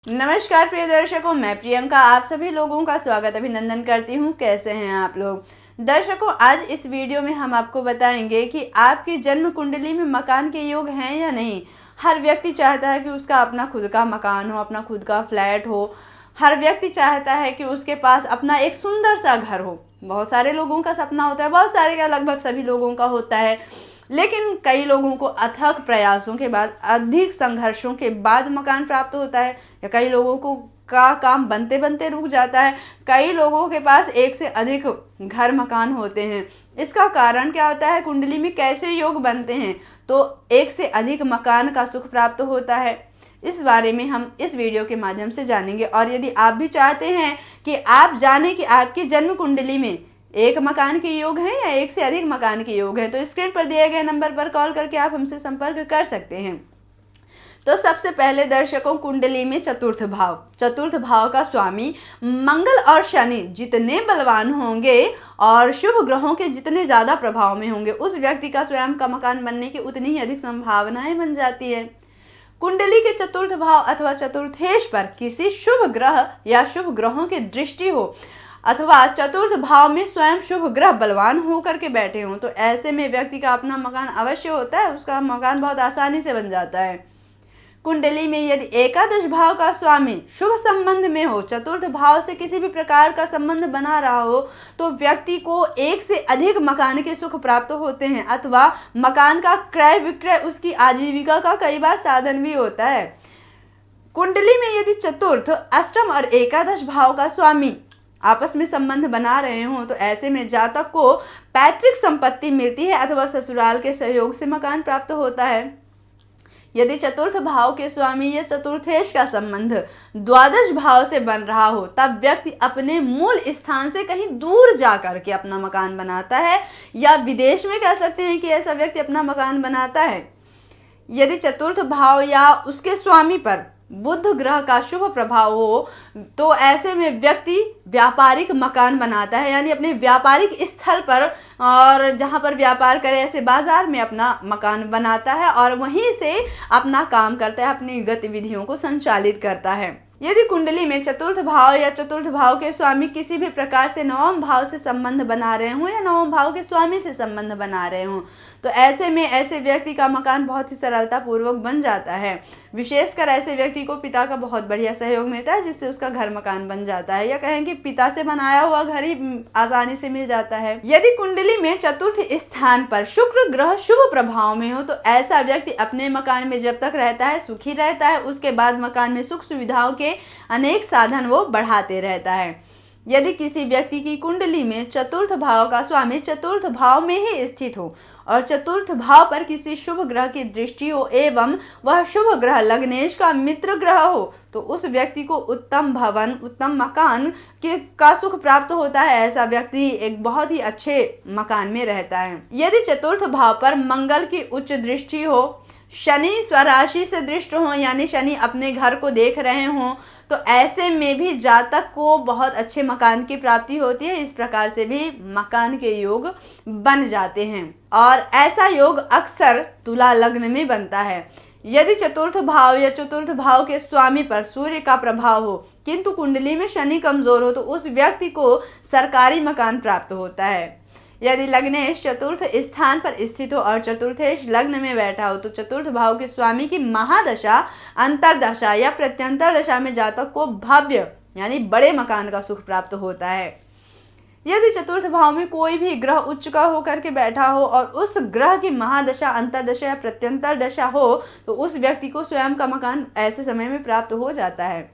नमस्कार प्रिय दर्शकों, मैं प्रियंका आप सभी लोगों का स्वागत अभिनंदन करती हूँ। कैसे हैं आप लोग? दर्शकों, आज इस वीडियो में हम आपको बताएंगे कि आपकी जन्म कुंडली में मकान के योग हैं या नहीं। हर व्यक्ति चाहता है कि उसका अपना खुद का मकान हो, अपना खुद का फ्लैट हो। हर व्यक्ति चाहता है कि उसके पास अपना एक सुंदर सा घर हो। बहुत सारे लोगों का सपना होता है, बहुत सारे क्या लगभग सभी लोगों का होता है। लेकिन कई लोगों को अथक प्रयासों के बाद, अधिक संघर्षों के बाद मकान प्राप्त होता है, या कई लोगों को का काम बनते बनते रुक जाता है। कई लोगों के पास एक से अधिक घर मकान होते हैं। इसका कारण क्या होता है? कुंडली में कैसे योग बनते हैं तो एक से अधिक मकान का सुख प्राप्त होता है। इस बारे में हम इस वीडियो के माध्यम से जानेंगे। और यदि आप भी चाहते हैं कि आप जानें कि आपकी जन्म कुंडली में एक मकान के योग हैं या एक से अधिक मकान के योग हैं, तो स्क्रीन पर दिए गए नंबर पर कॉल करके आप हमसे संपर्क कर सकते हैं। तो सबसे पहले दर्शकों, कुंडली में चतुर्थ भाव का स्वामी मंगल और शनि जितने बलवान होंगे और शुभ ग्रहों के जितने ज्यादा प्रभाव में होंगे, उस व्यक्ति का स्वयं का मकान बनने की उतनी ही अधिक संभावनाएं बन जाती है। कुंडली के चतुर्थ भाव अथवा चतुर्थेश पर किसी शुभ ग्रह या शुभ ग्रहों की दृष्टि हो अथवा चतुर्थ भाव में स्वयं शुभ ग्रह बलवान होकर के बैठे हों, तो ऐसे में व्यक्ति का अपना मकान अवश्य होता है। उसका मकान बहुत आसानी से बन जाता है। कुंडली में यदि एकादश भाव का स्वामी शुभ संबंध में हो, चतुर्थ भाव से किसी भी प्रकार का संबंध बना रहा हो, तो व्यक्ति को एक से अधिक मकान के सुख प्राप्त होते हैं अथवा मकान का क्रय विक्रय उसकी आजीविका का कई बार साधन भी होता है। कुंडली में यदि चतुर्थ, अष्टम और एकादश भाव का स्वामी आपस में संबंध बना रहे हों, तो ऐसे में जातक को पैतृक संपत्ति मिलती है अथवा ससुराल के सहयोग से मकान प्राप्त होता है। यदि चतुर्थ भाव के स्वामी या चतुर्थेश का संबंध द्वादश भाव से बन रहा हो, तब व्यक्ति अपने मूल स्थान से कहीं दूर जा करके अपना मकान बनाता है, या विदेश में कह सकते हैं कि ऐसा व्यक्ति अपना मकान बनाता है। यदि चतुर्थ भाव या उसके स्वामी पर बुध ग्रह का शुभ प्रभाव हो, तो ऐसे में व्यक्ति व्यापारिक मकान बनाता है, यानी अपने व्यापारिक स्थल पर और जहां पर व्यापार करे ऐसे बाजार में अपना मकान बनाता है और वहीं से अपना काम करता है, अपनी गतिविधियों को संचालित करता है। यदि कुंडली में चतुर्थ भाव या चतुर्थ भाव के स्वामी किसी भी प्रकार से नवम भाव से संबंध बना रहे हों या नवम भाव के स्वामी से संबंध बना रहे हों, तो ऐसे में ऐसे व्यक्ति का मकान बहुत ही सरलता पूर्वक बन जाता है। विशेषकर ऐसे व्यक्ति को पिता का बहुत बढ़िया सहयोग मिलता है, जिससे उसका घर मकान बन जाता है, या कहें कि पिता से बनाया हुआ घर ही आसानी से मिल जाता है। यदि कुंडली में चतुर्थ स्थान पर शुक्र ग्रह शुभ प्रभाव में हो, तो ऐसा व्यक्ति अपने मकान में जब तक रहता है सुखी रहता है। उसके बाद मकान में सुख सुविधाओं के अनेक साधन वो बढ़ाते रहता है। यदि किसी व्यक्ति की कुंडली में चतुर्थ भाव का स्वामी चतुर्थ भाव में ही स्थित हो और चतुर्थ भाव पर किसी शुभ ग्रह की दृष्टि हो एवं वह शुभ ग्रह लग्नेश का मित्र ग्रह हो, तो उस व्यक्ति को उत्तम भवन, उत्तम मकान का सुख प्राप्त होता है। ऐसा व्यक्ति एक बहुत ही अच्छे मकान में रहता है। यदि चतुर्थ भाव पर मंगल की उच्च दृष्टि हो, शनि स्वराशि से दृष्ट हो, यानी शनि अपने घर को देख रहे हों, तो ऐसे में भी जातक को बहुत अच्छे मकान की प्राप्ति होती है। इस प्रकार से भी मकान के योग बन जाते हैं और ऐसा योग अक्सर तुला लग्न में बनता है। यदि चतुर्थ भाव या चतुर्थ भाव के स्वामी पर सूर्य का प्रभाव हो किंतु कुंडली में शनि कमजोर हो, तो उस व्यक्ति को सरकारी मकान प्राप्त होता है। यदि लग्नेश चतुर्थ स्थान पर स्थित हो और चतुर्थेश लग्न में बैठा हो, तो चतुर्थ भाव के स्वामी की महादशा, अंतरदशा या प्रत्यंतर दशा में जातक को भव्य यानी बड़े मकान का सुख प्राप्त होता है। यदि चतुर्थ भाव में कोई भी ग्रह उच्च का होकर के बैठा हो और उस ग्रह की महादशा, अंतरदशा या प्रत्यंतर दशा हो, तो उस व्यक्ति को स्वयं का मकान ऐसे समय में प्राप्त हो जाता है।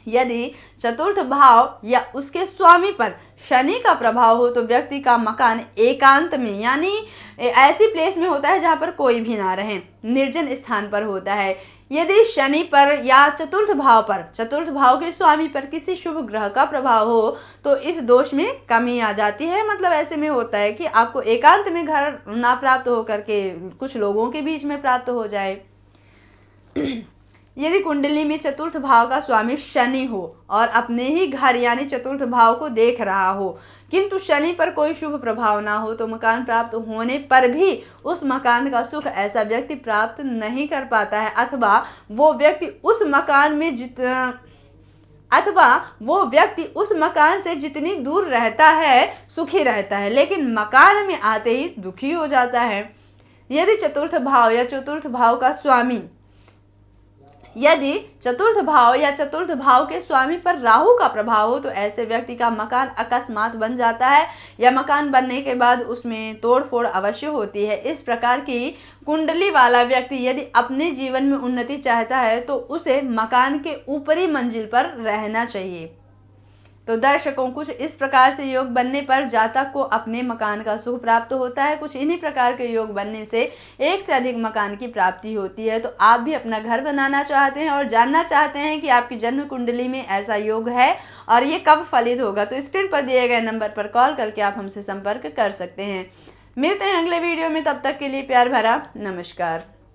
यदि चतुर्थ भाव या उसके स्वामी पर शनि का प्रभाव हो, तो व्यक्ति का मकान एकांत में यानी ऐसी प्लेस में होता है जहां पर कोई भी ना रहे, निर्जन स्थान पर होता है। यदि शनि पर या चतुर्थ भाव के स्वामी पर किसी शुभ ग्रह का प्रभाव हो, तो इस दोष में कमी आ जाती है। मतलब ऐसे में होता है कि आपको एकांत में घर ना प्राप्त हो करके कुछ लोगों के बीच में प्राप्त हो जाए। यदि कुंडली में चतुर्थ भाव का स्वामी शनि हो और अपने ही घर यानी चतुर्थ भाव को देख रहा हो, किंतु शनि पर कोई शुभ प्रभाव ना हो, तो मकान प्राप्त होने पर भी उस मकान का सुख ऐसा व्यक्ति प्राप्त नहीं कर पाता है, अथवा वो व्यक्ति उस मकान से जितनी दूर रहता है सुखी रहता है, लेकिन मकान में आते ही दुखी हो जाता है। यदि चतुर्थ भाव या चतुर्थ भाव के स्वामी पर राहु का प्रभाव हो, तो ऐसे व्यक्ति का मकान अकस्मात बन जाता है या मकान बनने के बाद उसमें तोड़फोड़ अवश्य होती है। इस प्रकार की कुंडली वाला व्यक्ति यदि अपने जीवन में उन्नति चाहता है तो उसे मकान के ऊपरी मंजिल पर रहना चाहिए। तो दर्शकों, कुछ इस प्रकार से योग बनने पर जातक को अपने मकान का सुख प्राप्त होता है। कुछ इन्हीं प्रकार के योग बनने से एक से अधिक मकान की प्राप्ति होती है। तो आप भी अपना घर बनाना चाहते हैं और जानना चाहते हैं कि आपकी जन्म कुंडली में ऐसा योग है और ये कब फलित होगा, तो स्क्रीन पर दिए गए नंबर पर कॉल करके आप हमसे संपर्क कर सकते हैं। मिलते हैं अगले वीडियो में, तब तक के लिए प्यार भरा नमस्कार।